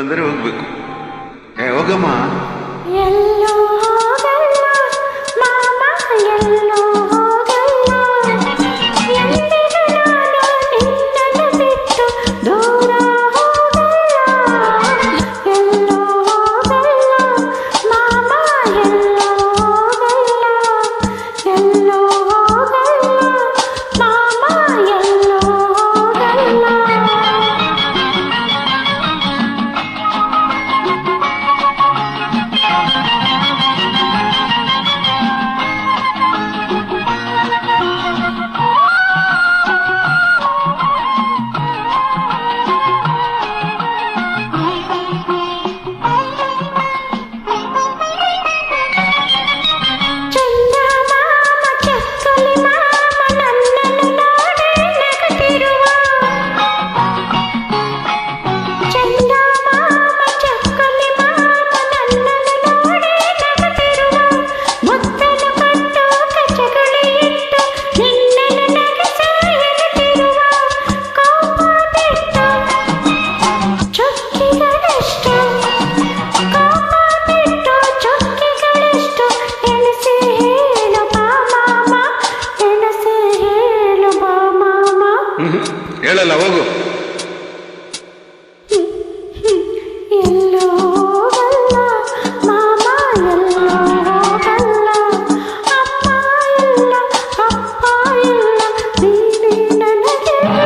ಬಂದರೆ ಹೋಗ್ಬೇಕು. ಹೋಗಮ್ಮ. ಎಲ್ಲೋ ಹೋಗಲ್ಲ ಮಾಮ, ಎಲ್ಲೋ ಹೋಗಲ್ಲ, ಎಂದಿಗೂ ನಾನು ನಿನ್ನನ್ನು ಬಿಟ್ಟು ದೂರ ಹೋಗಲ್ಲ. ಎಲ್ಲೋ ಹೋಗಲ್ಲ ಮಾಮ, ಎಲ್ಲೋ ಹೋಗಲ್ಲ, ಎಲ್ಲೋ ಹೋಗಲ್ಲ ಮಾಮ, ಎಲ್ಲೋ ಹೋಗಲ್ಲ. ಹೇಳಲ್ಲ, ಹೋಗು. ಎಲ್ಲೋ ಹೋಗಲ್ಲ ಮಾಮ, ಎಲ್ಲೋ ಹೋಗಲ್ಲ, ಅಮ್ಮ ಇಲ್ಲ, ಅಪ್ಪ ಇಲ್ಲ, ನೀನೇ ನನಗಿಲ್ಲ.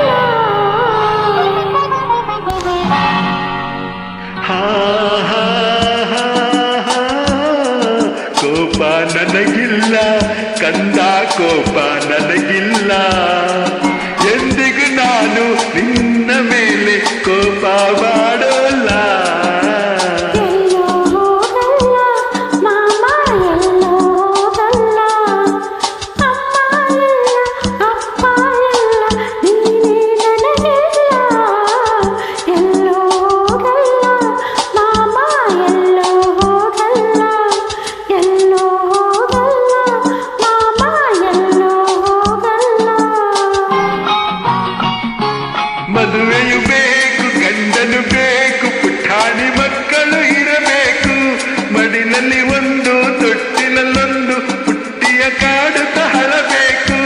ಹಾ ಹಾ ಹಾ ಹಾ, ಕೋಪ ನನಗಿಲ್ಲ ಕಂದ, ಕೋಪ ನನಗಿಲ್ಲ. ಎಂದಿಗೂ ನಾನು ನಿನ್ನ ಮೇಲೆ ಕೋಪ ಮಾಡೋಲ್ಲ. ಎಲ್ಲೋ ಹೋಗಲ್ಲ ಮಾಮ, ಎಲ್ಲೋ ಹೋಗಲ್ಲ, ಅಮ್ಮ ಇಲ್ಲ, ಅಪ್ಪ ಇಲ್ಲ, ನೀನೇ ನನಗಿಲ್ಲ. ಎಲ್ಲೋ ಹೋಗಲ್ಲ ಮಾಮ, ಎಲ್ಲೋ ಹೋಗಲ್ಲ, ಎಲ್ಲೋ ಹೋಗಲ್ಲ ಮಾಮ, ಎಲ್ಲೋ ಹೋಗಲ್ಲ. ಮದುವೆಯು ಬೇಕು, ಗಂಡನು ಬೇಕು, ಪುಟಾಣಿ ಮಕ್ಕಳು ಇರಬೇಕು. ಮಡಿಲಲ್ಲಿ ಒಂದು, ತೊಟ್ಟಿಲಲ್ಲೊಂದು, ಪುಟ್ಟಿಯ ಕಾಡುತ್ತ ಹಳಬೇಕು.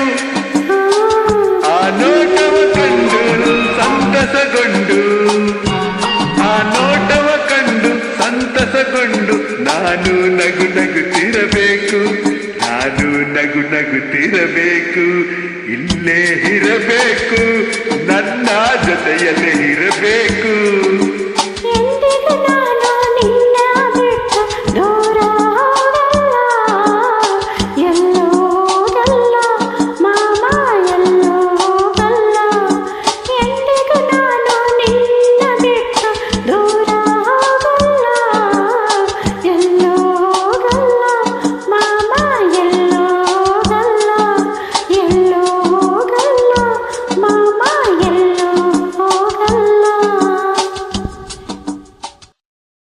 ಆ ನೋಟವ ಕಂಡು ಸಂತಸಗೊಂಡು, ಆ ನೋಟವ ಕಂಡು ಸಂತಸಗೊಂಡು, ನಾನು ನಗು ನಗುತ್ತಿರಬೇಕು, ನಾನು ನಗು ನಗುತ್ತಿರಬೇಕು. ಇಲ್ಲೇ ಇರಬೇಕು, ನನ್ನ ಜೊತೆಯಲ್ಲೇ ಇರಬೇಕು.